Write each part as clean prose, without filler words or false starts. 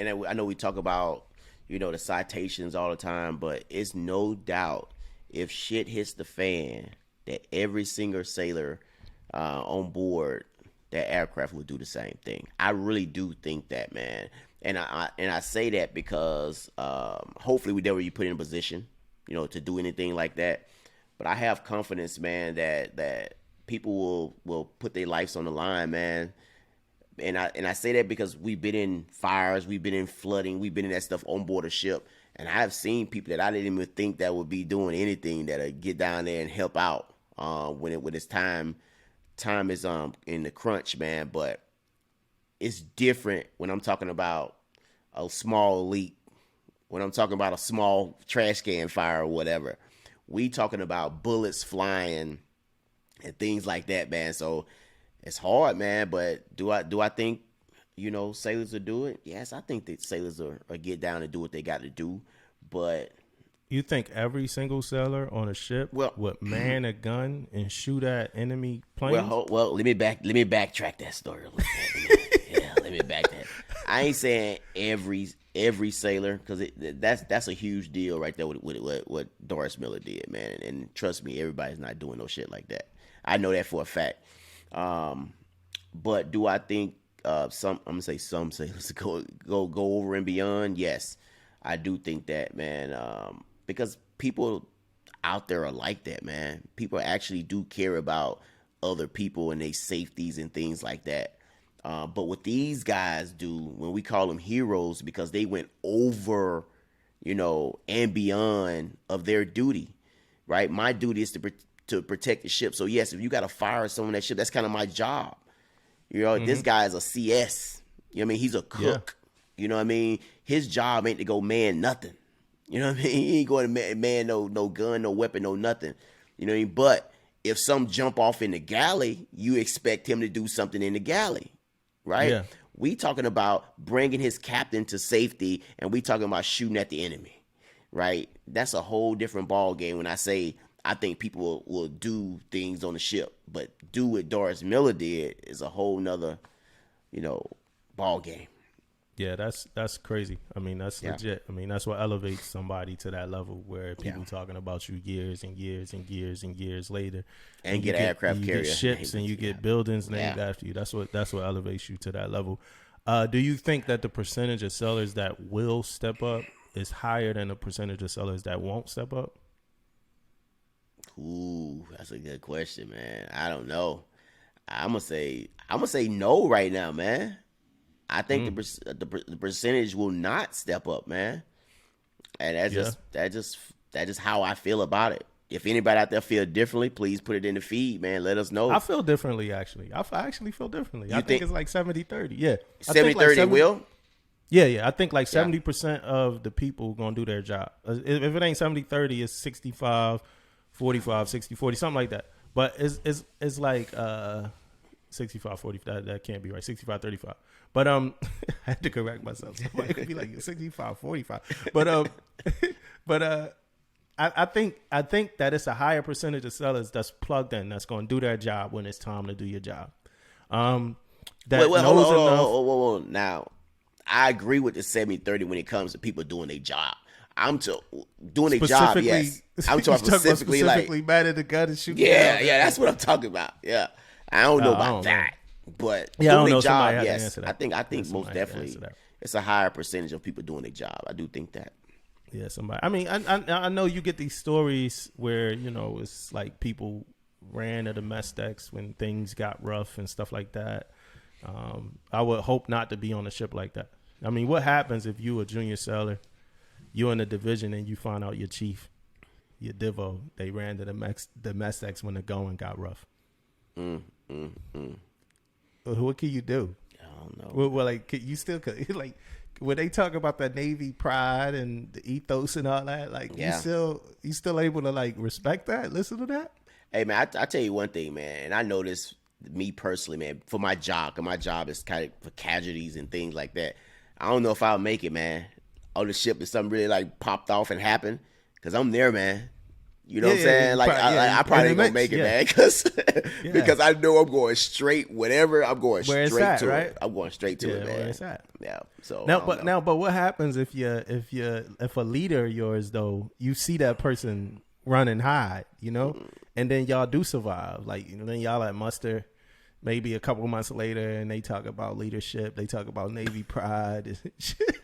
and I know we talk about, the citations all the time, but it's no doubt if shit hits the fan that every single sailor on board that aircraft would do the same thing. I really do think that, man. And I say that because hopefully we never be put in a position, to do anything like that. But I have confidence, man, that people will put their lives on the line, man. And I say that because we've been in fires, we've been in flooding, we've been in that stuff on board a ship. And I have seen people that I didn't even think that would be doing anything that'll get down there and help out when it's time is in the crunch, man. But it's different when I'm talking about a small leak, when I'm talking about a small trash can fire or whatever. We talking about bullets flying and things like that, man. So it's hard, man. But do I think, sailors will do it? Yes, I think that sailors will get down and do what they got to do. But you think every single sailor on a ship would man a gun and shoot at enemy planes? Well, let me backtrack that story a little bit. Let me back that. I ain't saying every sailor, because that's a huge deal right there with what Doris Miller did, man. And trust me, everybody's not doing no shit like that. I know that for a fact. But do I think I'm gonna say some sailors go over and beyond? Yes, I do think that, man. Because people out there are like that, man. People actually do care about other people and their safeties and things like that. But what these guys do, when we call them heroes, because they went over, and beyond of their duty, right? My duty is to protect the ship. So yes, if you got to fire someone on that ship, that's kind of my job. This guy is a CS. He's a cook. Yeah. You know what I mean? His job ain't to go man nothing. You know what I mean? He ain't going to man no gun, no weapon, no nothing. You know what I mean? But if some jump off in the galley, you expect him to do something in the galley, right? Yeah. We talking about bringing his captain to safety, and we talking about shooting at the enemy, right? That's a whole different ball game. When I say I think people will do things on the ship, but do what Doris Miller did is a whole nother, ball game. Yeah, that's crazy. That's legit. That's what elevates somebody to that level where people talking about you years and years and years and years later, and get aircraft carrier, get ships, and you get buildings named after you. That's what elevates you to that level. Do you think that the percentage of sellers that will step up is higher than the percentage of sellers that won't step up? Ooh, that's a good question, man. I don't know. I'm gonna say no right now, man. I think the percentage will not step up, man. And that's just how I feel about it. If anybody out there feel differently, please put it in the feed, man. Let us know. I feel differently, actually. I actually feel differently. I think it's like 70-30. Yeah. 70-30 will? Yeah. I think like 70% of the people going to do their job. If it ain't 70-30, it's 65, 45, 60, 40, something like that. But it's like 65, 40. That can't be right. 65, 35. But I had to correct myself. Somebody could be like 65, 45. But I think that it's a higher percentage of sellers that's plugged in, that's going to do their job when it's time to do your job. Hold on. Now, I agree with the 70-30 when it comes to people doing their job. I'm doing their job, yes. I'm talking specifically manning the gun and shooting. Yeah, that's what I'm talking about. Yeah, I don't know about that. But doing their job, yes. I think most definitely it's a higher percentage of people doing their job. I do think that. Yeah, somebody. I know you get these stories where, it's like people ran to the mess decks when things got rough and stuff like that. I would hope not to be on a ship like that. What happens if you a junior sailor, you're in a division and you find out your chief, your divo, they ran to the mess decks when the going got rough? What can you do? I don't know. Well, you still like when they talk about the Navy pride and the ethos and all that, you still able to respect that, listen to that? Hey man, I tell you one thing, man, and I know this me personally, man, for my job, and my job is kind of for casualties and things like that. I don't know if I'll make it, man, on the ship if something really popped off and happened, because I'm there, man. You know what I'm saying? Like I probably ain't gonna make it, man, because I know I'm going straight. Whatever, I'm going where straight to right? it. I'm going straight to it, man. Where it's at. Yeah. So but what happens if a leader of yours though, you see that person run and hide, you know, and then y'all do survive, like, you know, then y'all at muster maybe a couple months later, and they talk about leadership, they talk about Navy pride and shit.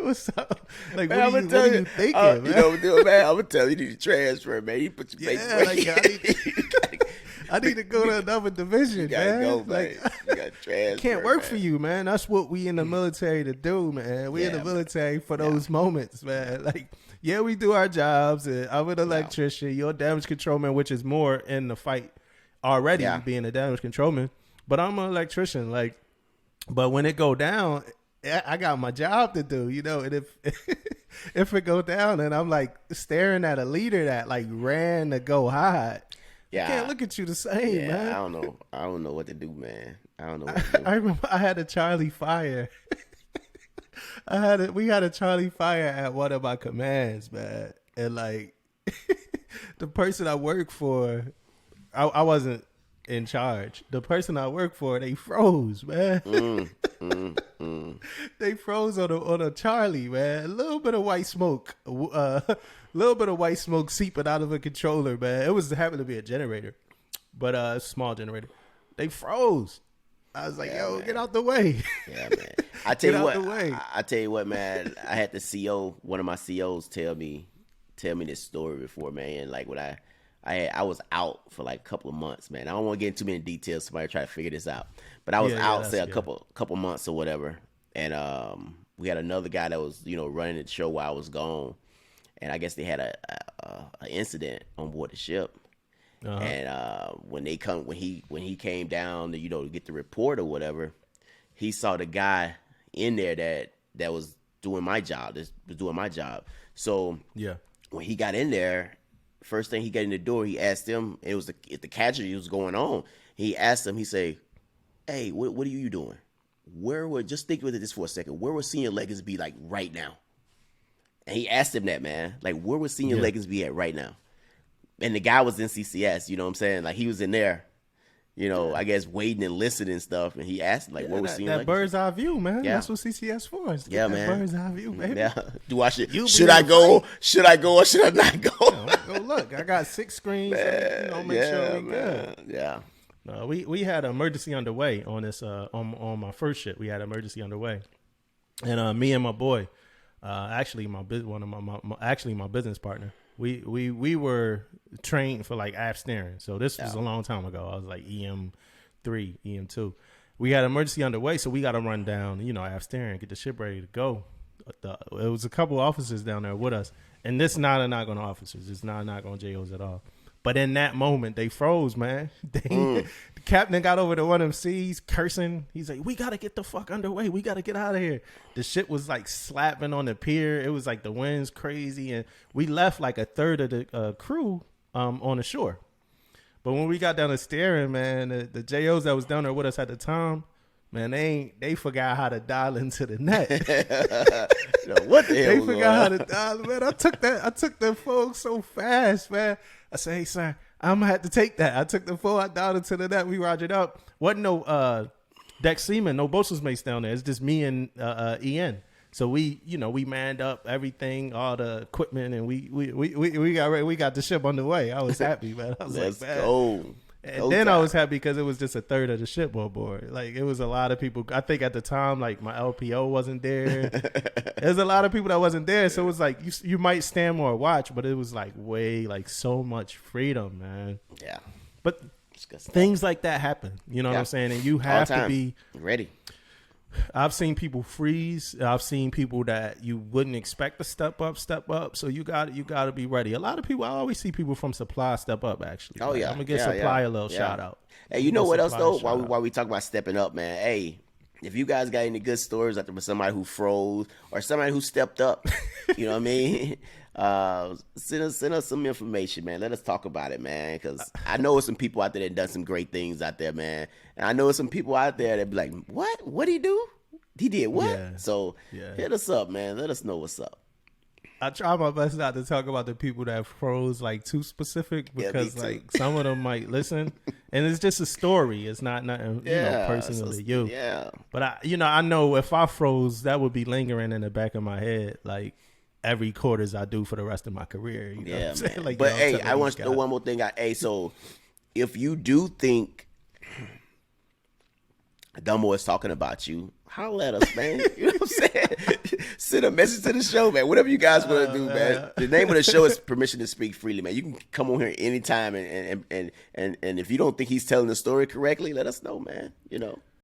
What's up? Like, man, what are you thinking, man? You know, man, I'm gonna tell you, you need to transfer, man. You put your I need to go to another division, man. Go, like, you gotta transfer. Can't work for you, man. That's what we in the military to do, man. We in the military for those moments, man. Like, yeah, we do our jobs. And I'm an electrician. You're a damage controlman, which is more in the fight already, being a damage controlman. But I'm an electrician. Like, but when it go down, I got my job to do, you know. And if it go down, and I'm like staring at a leader that like ran to go hide. Yeah, I can't look at you the same, man. I don't know what to do, man. I don't know what to do. I remember I had a Charlie Fire. We had a Charlie Fire at one of my commands, man. And like the person I worked for, I wasn't in charge. The person I worked for, they froze, man. They froze on a Charlie, man. A little bit of white smoke. Little bit of white smoke seeping out of a controller, man. It happened to be a generator, but a small generator. They froze. I was like, yo, man, get out the way. Yeah, man. I tell you what, man. I had the CO, one of my COs, tell me this story before, man. Like when I was out for like a couple of months, man. I don't want to get into too many details. Somebody try to figure this out, but I was out, say a couple months or whatever, and we had another guy that was, you know, running the show while I was gone. And I guess they had a incident on board the ship, and when he came down to, you know, to get the report or whatever, he saw the guy in there that was doing my job. So when he got in there, first thing he got in the door, he asked him. It was if the casualty was going on. He asked him. He said, "Hey, what are you doing? Just think with this for a second. Where would senior Leggins be like right now?" And he asked him that, man. Like, where would senior Leggins be at right now? And the guy was in CCS, you know what I'm saying? Like, he was in there, you know, I guess waiting and listening and stuff. And he asked, like, where was senior Leggins? That bird's eye view, man. Yeah. That's what CCS for. Is man. Bird's eye view, baby. Yeah. Should I go or should I not go? Go look. I got 6 screens. Man, so, make sure we good. Yeah. We had an emergency underway on this on my first ship. We had an emergency underway, and me and my boy, actually my business partner, we were trained for like aft steering. So this was a long time ago. I was like EM3, EM2. We had an emergency underway, so we got to run down, you know, aft steering, get the ship ready to go. It was a couple officers down there with us, and this not a knock on officers. It's not a knock on JOs at all. But in that moment, they froze, man. The captain got over to one of them seas, cursing. He's like, we got to get the fuck underway. We got to get out of here. The shit was like slapping on the pier. It was like the wind's crazy. And we left like a third of the crew on the shore. But when we got down to steering, man, the JOs that was down there with us at the time, man, they forgot how to dial into the net. What the hell? They forgot how to dial, man. I took that phone so fast, man. I said, hey, sir, I'm going to have to take that. I took the phone, I dialed into the net. We rogered up. Wasn't no deck seaman, no boatswain's mates down there. It's just me and EN. So we manned up everything, all the equipment, and we got ready. We got the ship underway. I was happy, man. I was Let's like, man. go. And then I was happy because it was just a third of the ship on board. Like, it was a lot of people. I think at the time, like, my LPO wasn't there. There's a lot of people that wasn't there. So it was like, you might stand more watch, but it was like so much freedom, man. Yeah. But things like that happen. You know what I'm saying? And you have to be ready. I've seen people freeze. I've seen people that you wouldn't expect to step up. So you got to be ready. A lot of people, I always see people from supply step up, actually. Oh, yeah. I'm going to give supply a little shout out. Hey, you know what else, though? While we talk about stepping up, man, hey, if you guys got any good stories out there with somebody who froze or somebody who stepped up, you know what I mean? Send us some information, man. Let us talk about it, man, because I know some people out there that done some great things out there, man. And I know some people out there that be like, what did he do? He did what? So hit us up, man. Let us know what's up. I try my best not to talk about the people that froze like too specific because me too. like some of them might listen, and it's just a story. It's not nothing personal to you. Yeah. But I know if I froze, that would be lingering in the back of my head like every quarters I do for the rest of my career. You know what I'm saying? Like, but hey, I want to know one more thing. So if you do think Damo is talking about you, holla at us, man. You know what I'm saying? Send a message to the show, man. Whatever you guys want to do, man. The name of the show is Permission to Speak Freely, man. You can come on here anytime, and if you don't think he's telling the story correctly, let us know, man.